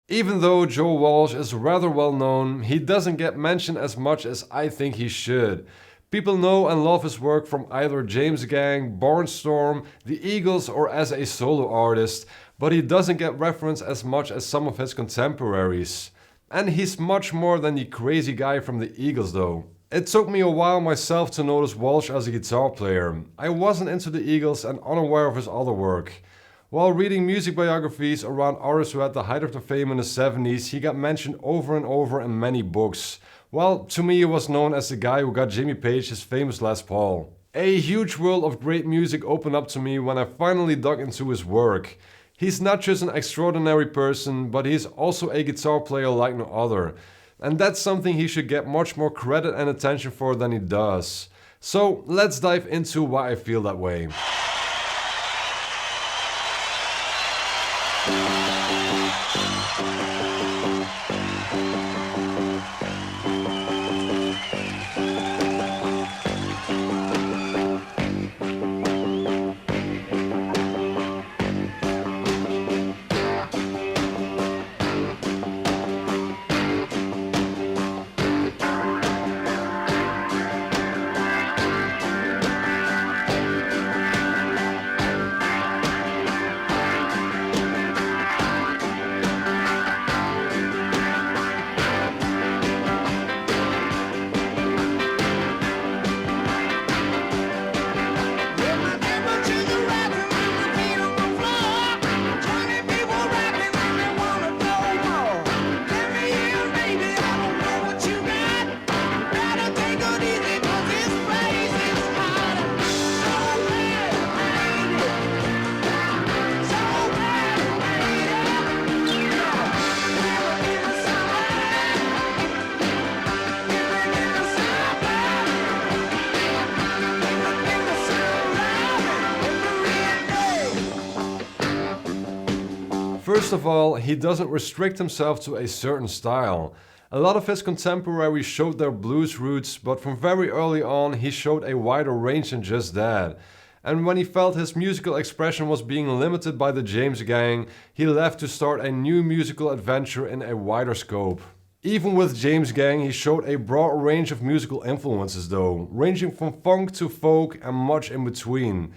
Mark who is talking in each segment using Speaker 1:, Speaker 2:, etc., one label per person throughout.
Speaker 1: Even though Joe Walsh is rather well known, he doesn't get mentioned as much as I think he should. People know and love his work from either James Gang, Barnstorm, the Eagles, or as a solo artist, but he doesn't get referenced as much as some of his contemporaries. And he's much more than the crazy guy from the Eagles though. It took me a while myself to notice Walsh as a guitar player. I wasn't into the Eagles and unaware of his other work. While reading music biographies around artists who had the height of their fame in the 70s, he got mentioned over and over in many books. Well, to me he was known as the guy who got Jimmy Page his famous Les Paul. A huge world of great music opened up to me when I finally dug into his work. He's not just an extraordinary person, but he's also a guitar player like no other. And that's something he should get much more credit and attention for than he does. So let's dive into why I feel that way. First of all, he doesn't restrict himself to a certain style. A lot of his contemporaries showed their blues roots, but from very early on he showed a wider range than just that. And when he felt his musical expression was being limited by the James Gang, he left to start a new musical adventure in a wider scope. Even with James Gang, he showed a broad range of musical influences though, ranging from funk to folk and much in between.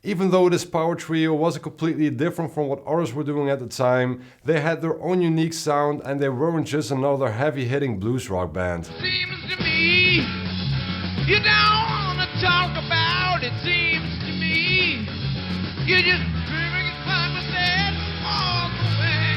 Speaker 1: Even though this power trio wasn't completely different from what others were doing at the time, they had their own unique sound and they weren't just another heavy-hitting blues rock band.
Speaker 2: Seems to me you don't wanna talk about it. Seems to me you just dreaming it fun with that all the way.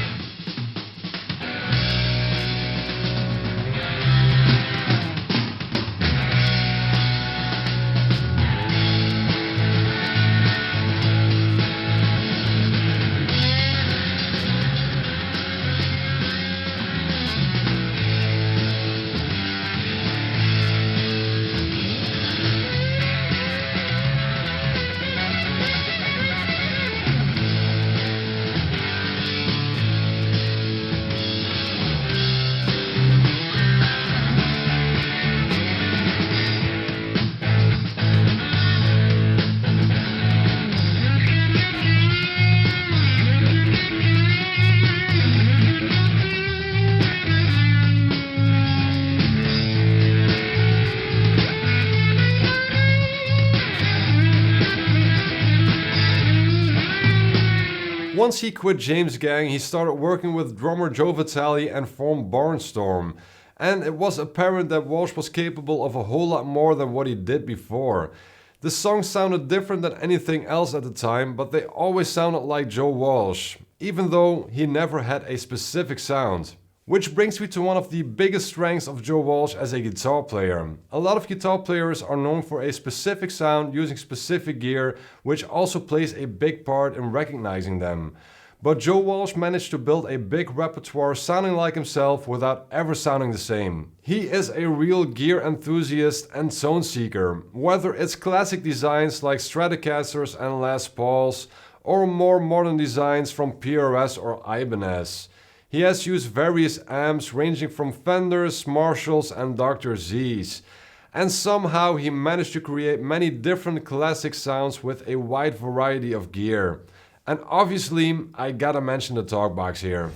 Speaker 1: Once he quit James Gang, he started working with drummer Joe Vitale and formed Barnstorm. And it was apparent that Walsh was capable of a whole lot more than what he did before. The songs sounded different than anything else at the time, but they always sounded like Joe Walsh, even though he never had a specific sound. Which brings me to one of the biggest strengths of Joe Walsh as a guitar player. A lot of guitar players are known for a specific sound using specific gear, which also plays a big part in recognizing them. But Joe Walsh managed to build a big repertoire sounding like himself without ever sounding the same. He is a real gear enthusiast and tone seeker, whether it's classic designs like Stratocasters and Les Pauls, or more modern designs from PRS or Ibanez. He has used various amps ranging from Fenders, Marshalls and Dr. Z's. And somehow he managed to create many different classic sounds with a wide variety of gear. And obviously, I gotta mention the talkbox here.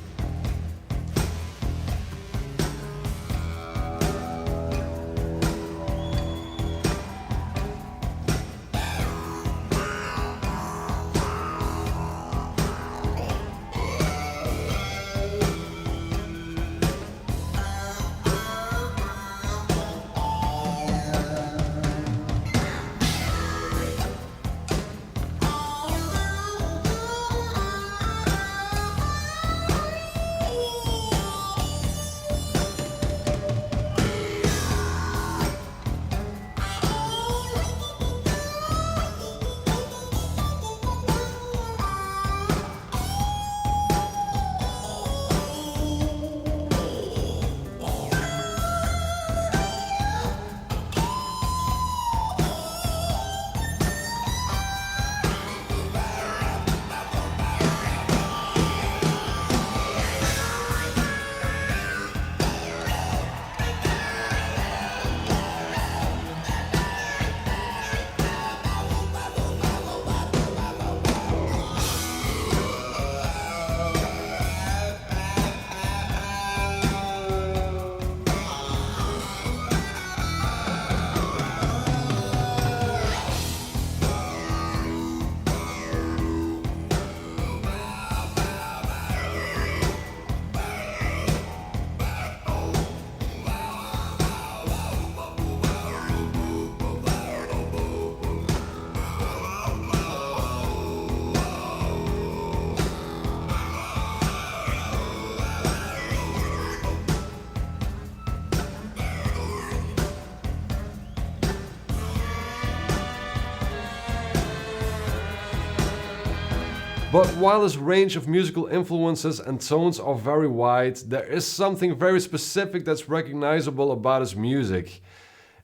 Speaker 1: But while his range of musical influences and tones are very wide, there is something very specific that's recognizable about his music.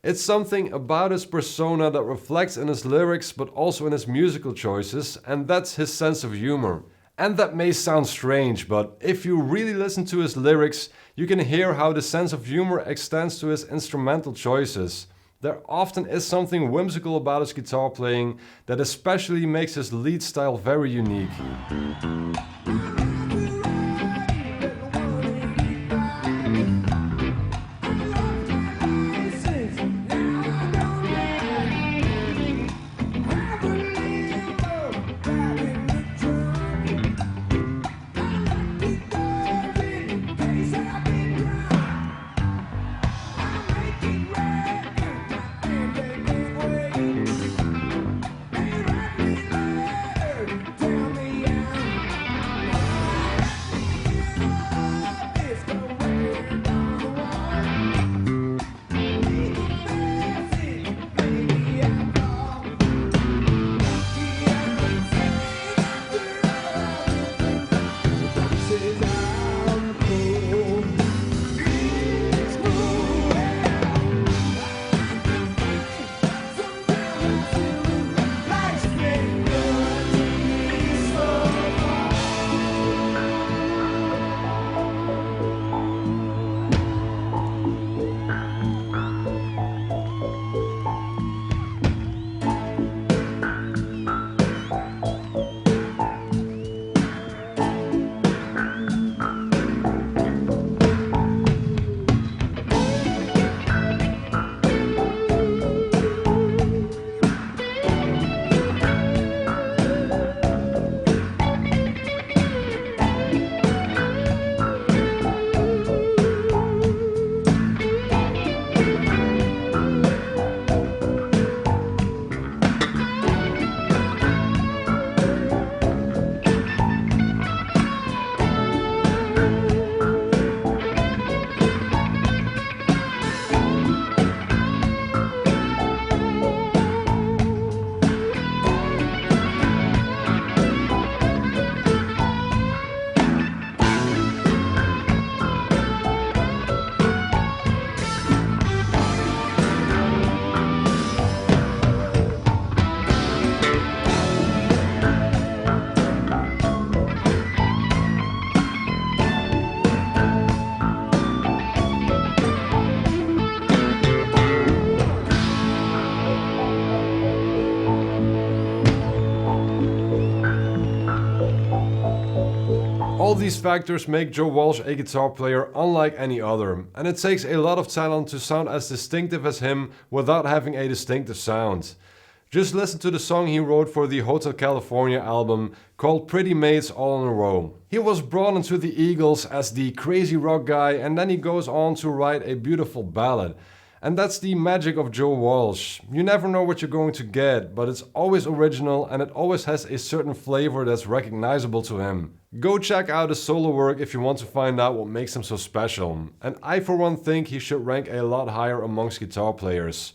Speaker 1: It's something about his persona that reflects in his lyrics but also in his musical choices, and that's his sense of humor. And that may sound strange, but if you really listen to his lyrics, you can hear how the sense of humor extends to his instrumental choices. There often is something whimsical about his guitar playing that especially makes his lead style very unique. All these factors make Joe Walsh a guitar player unlike any other, and it takes a lot of talent to sound as distinctive as him without having a distinctive sound. Just listen to the song he wrote for the Hotel California album called Pretty Maids All in a Row. He was brought into the Eagles as the crazy rock guy, and then he goes on to write a beautiful ballad. And that's the magic of Joe Walsh. You never know what you're going to get, but it's always original and it always has a certain flavor that's recognizable to him. Go check out his solo work if you want to find out what makes him so special. And I for one think he should rank a lot higher amongst guitar players.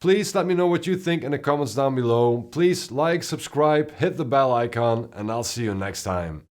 Speaker 1: Please let me know what you think in the comments down below. Please like, subscribe, hit the bell icon, and I'll see you next time.